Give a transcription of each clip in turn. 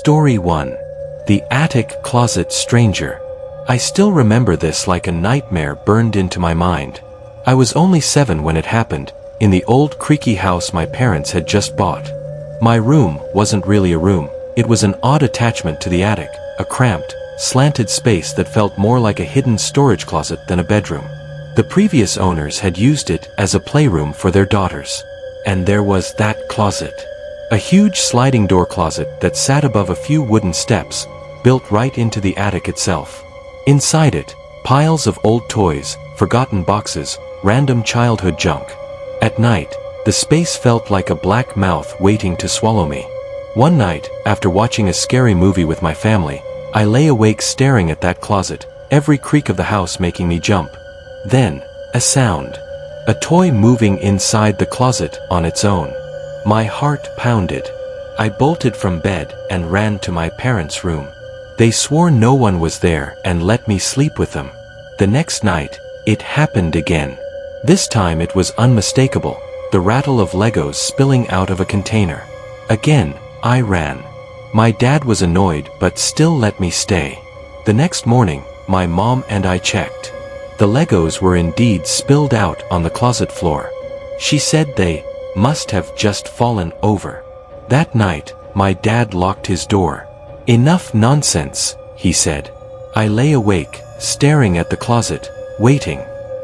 Story 1. The Attic Closet Stranger. I still remember this like a nightmare burned into my mind. I was only 7 when it happened, in the old creaky house my parents had just bought. My room wasn't really a room, it was an odd attachment to the attic, a cramped, slanted space that felt more like a hidden storage closet than a bedroom. The previous owners had used it as a playroom for their daughters. And there was that closet. A huge sliding door closet that sat above a few wooden steps, built right into the attic itself. Inside it, piles of old toys, forgotten boxes, random childhood junk. At night, the space felt like a black mouth waiting to swallow me. One night, after watching a scary movie with my family, I lay awake staring at that closet, every creak of the house making me jump. Then, a sound. A toy moving inside the closet on its own. My heart pounded. I bolted from bed and ran to my parents' room. They swore no one was there and let me sleep with them. The next night, it happened again. This time it was unmistakable, the rattle of Legos spilling out of a container. Again, I ran. My dad was annoyed but still let me stay. The next morning, my mom and I checked. The Legos were indeed spilled out on the closet floor. She said they must have just fallen over. That night, my dad locked his door. "Enough nonsense," he said. I lay awake, staring at the closet, waiting.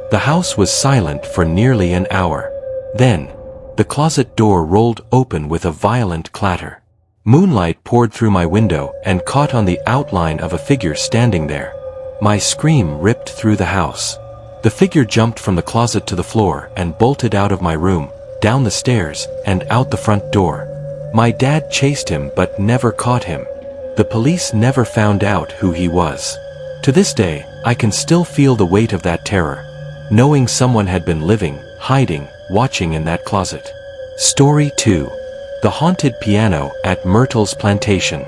The house was silent for nearly an hour. Then, the closet door rolled open with a violent clatter. Moonlight poured through my window and caught on the outline of a figure standing there. My scream ripped through the house. The figure jumped from the closet to the floor and bolted out of my room, down the stairs, and out the front door. My dad chased him but never caught him. The police never found out who he was. To this day, I can still feel the weight of that terror, knowing someone had been living, hiding, watching in that closet. Story 2. The Haunted Piano at Myrtle's Plantation.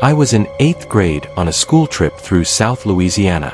I was in 8th grade on a school trip through South Louisiana.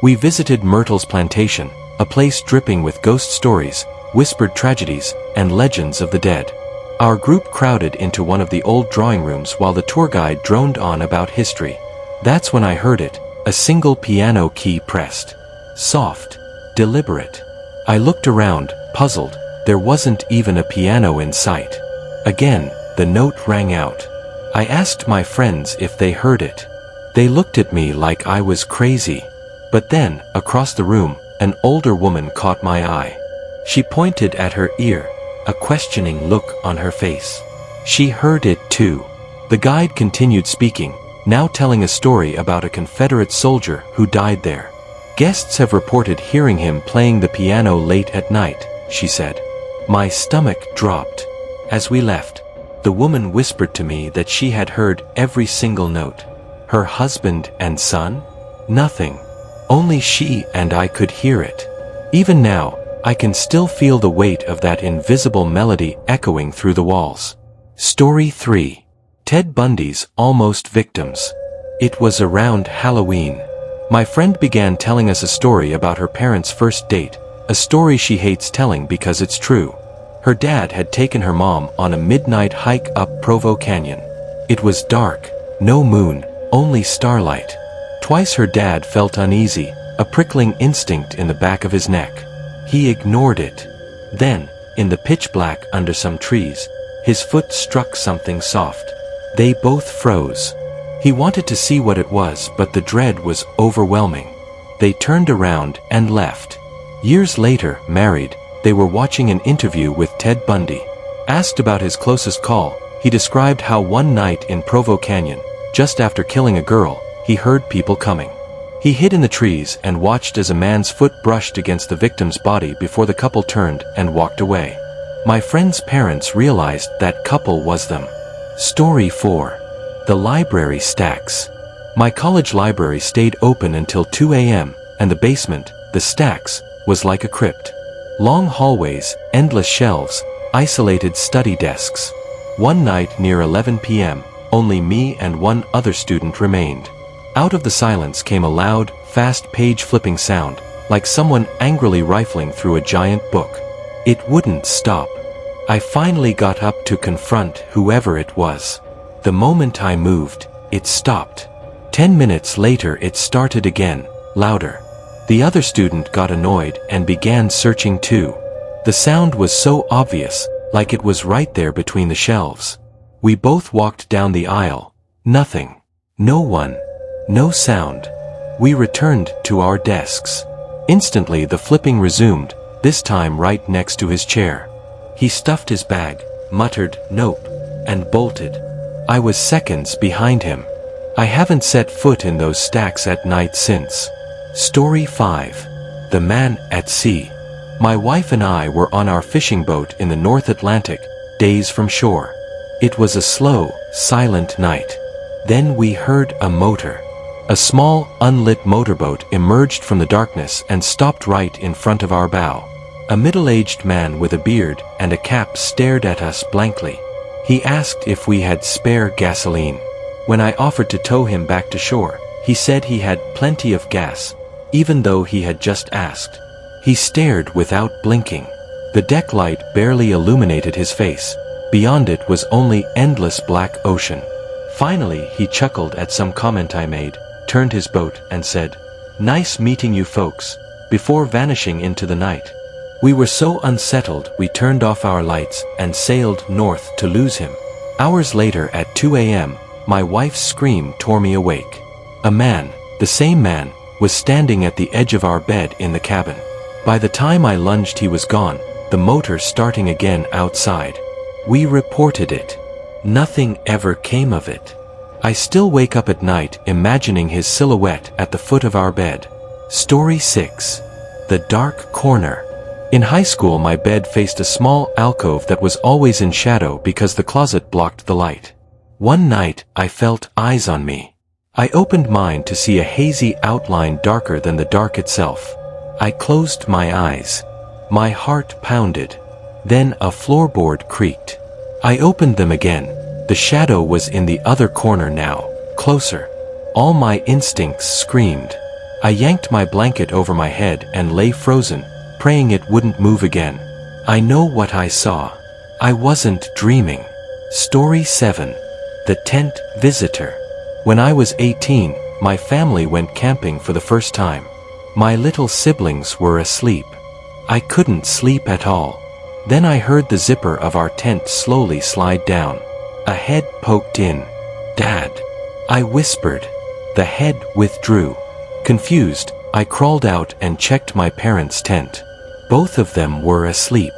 We visited Myrtle's Plantation, a place dripping with ghost stories, whispered tragedies, and legends of the dead. Our group crowded into one of the old drawing rooms while the tour guide droned on about history. That's when I heard it, a single piano key pressed. Soft, deliberate. I looked around, puzzled. There wasn't even a piano in sight. Again, the note rang out. I asked my friends if they heard it. They looked at me like I was crazy. But then, across the room, an older woman caught my eye. She pointed at her ear, a questioning look on her face. She heard it too. The guide continued speaking, now telling a story about a Confederate soldier who died there. Guests have reported hearing him playing the piano late at night, she said. My stomach dropped. As we left, the woman whispered to me that she had heard every single note. Her husband and son? Nothing. Only she and I could hear it. Even now, I can still feel the weight of that invisible melody echoing through the walls. Story 3. Ted Bundy's Almost Victims. It was around Halloween. My friend began telling us a story about her parents' first date, a story she hates telling because it's true. Her dad had taken her mom on a midnight hike up Provo Canyon. It was dark, no moon, only starlight. Twice her dad felt uneasy, a prickling instinct in the back of his neck. He ignored it. Then, in the pitch black under some trees, his foot struck something soft. They both froze. He wanted to see what it was, but the dread was overwhelming. They turned around and left. Years later, married, they were watching an interview with Ted Bundy. Asked about his closest call, he described how one night in Provo Canyon, just after killing a girl, he heard people coming. He hid in the trees and watched as a man's foot brushed against the victim's body before the couple turned and walked away. My friend's parents realized that couple was them. Story 4. The Library Stacks. My college library stayed open until 2 a.m., and the basement, the stacks, was like a crypt. Long hallways, endless shelves, isolated study desks. One night near 11 p.m., only me and one other student remained. Out of the silence came a loud, fast page-flipping sound, like someone angrily rifling through a giant book. It wouldn't stop. I finally got up to confront whoever it was. The moment I moved, it stopped. 10 minutes later it started again, louder. The other student got annoyed and began searching too. The sound was so obvious, like it was right there between the shelves. We both walked down the aisle. Nothing. No one. No sound. We returned to our desks. Instantly the flipping resumed, this time right next to his chair. He stuffed his bag, muttered, "Nope," and bolted. I was seconds behind him. I haven't set foot in those stacks at night since. Story 5. The Man at Sea. My wife and I were on our fishing boat in the North Atlantic, days from shore. It was a slow, silent night. Then we heard a motor. A small, unlit motorboat emerged from the darkness and stopped right in front of our bow. A middle-aged man with a beard and a cap stared at us blankly. He asked if we had spare gasoline. When I offered to tow him back to shore, he said he had plenty of gas, even though he had just asked. He stared without blinking. The deck light barely illuminated his face. Beyond it was only endless black ocean. Finally, he chuckled at some comment I made, turned his boat, and said, "Nice meeting you folks," before vanishing into the night. We were so unsettled we turned off our lights and sailed north to lose him. Hours later at 2 a.m., my wife's scream tore me awake. A man, the same man, was standing at the edge of our bed in the cabin. By the time I lunged he was gone, the motor starting again outside. We reported it. Nothing ever came of it. I still wake up at night imagining his silhouette at the foot of our bed. Story 6. The Dark Corner. In high school my bed faced a small alcove that was always in shadow because the closet blocked the light. One night I felt eyes on me. I opened mine to see a hazy outline darker than the dark itself. I closed my eyes. My heart pounded. Then a floorboard creaked. I opened them again. The shadow was in the other corner now, closer. All my instincts screamed. I yanked my blanket over my head and lay frozen, praying it wouldn't move again. I know what I saw. I wasn't dreaming. Story 7. The Tent Visitor. When I was 18, my family went camping for the first time. My little siblings were asleep. I couldn't sleep at all. Then I heard the zipper of our tent slowly slide down. A head poked in. "Dad," I whispered. The head withdrew. Confused, I crawled out and checked my parents' tent. Both of them were asleep.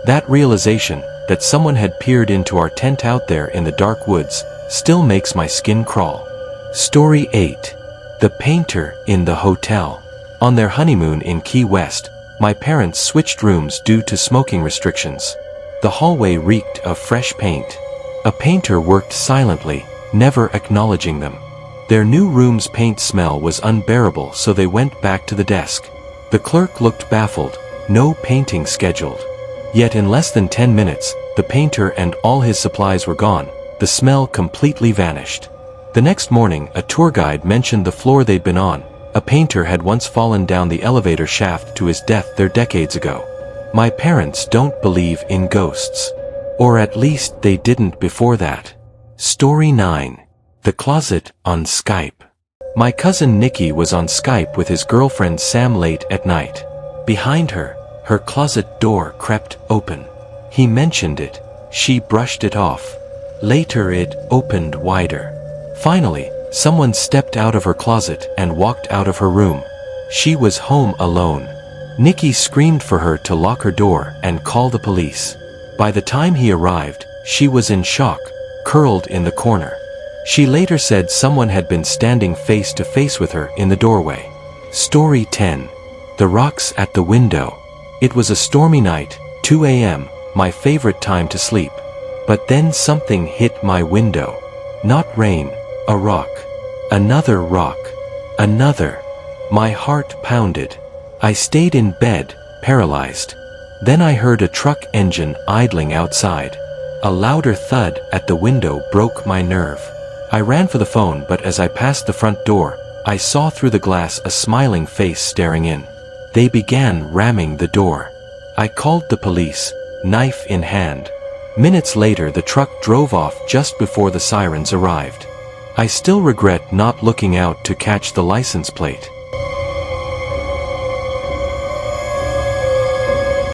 That realization, that someone had peered into our tent out there in the dark woods, still makes my skin crawl. Story 8. The Painter in the Hotel. On their honeymoon in Key West, my parents switched rooms due to smoking restrictions. The hallway reeked of fresh paint. A painter worked silently, never acknowledging them. Their new room's paint smell was unbearable, so they went back to the desk. The clerk looked baffled. No painting scheduled. Yet in less than 10 minutes, the painter and all his supplies were gone. The smell completely vanished. The next morning, a tour guide mentioned the floor they'd been on. A painter had once fallen down the elevator shaft to his death there decades ago. My parents don't believe in ghosts. Or at least they didn't before that. Story 9. The Closet on Skype. My cousin Nikki was on Skype with his girlfriend Sam late at night. Behind her, her closet door crept open. He mentioned it. She brushed it off. Later it opened wider. Finally, someone stepped out of her closet and walked out of her room. She was home alone. Nikki screamed for her to lock her door and call the police. By the time he arrived, she was in shock, curled in the corner. She later said someone had been standing face to face with her in the doorway. Story 10. The Rocks at the Window. It was a stormy night, 2 a.m., my favorite time to sleep. But then something hit my window. Not rain, a rock. Another rock. Another. My heart pounded. I stayed in bed, paralyzed. Then I heard a truck engine idling outside. A louder thud at the window broke my nerve. I ran for the phone, but as I passed the front door, I saw through the glass a smiling face staring in. They began ramming the door. I called the police, knife in hand. Minutes later the truck drove off just before the sirens arrived. I still regret not looking out to catch the license plate.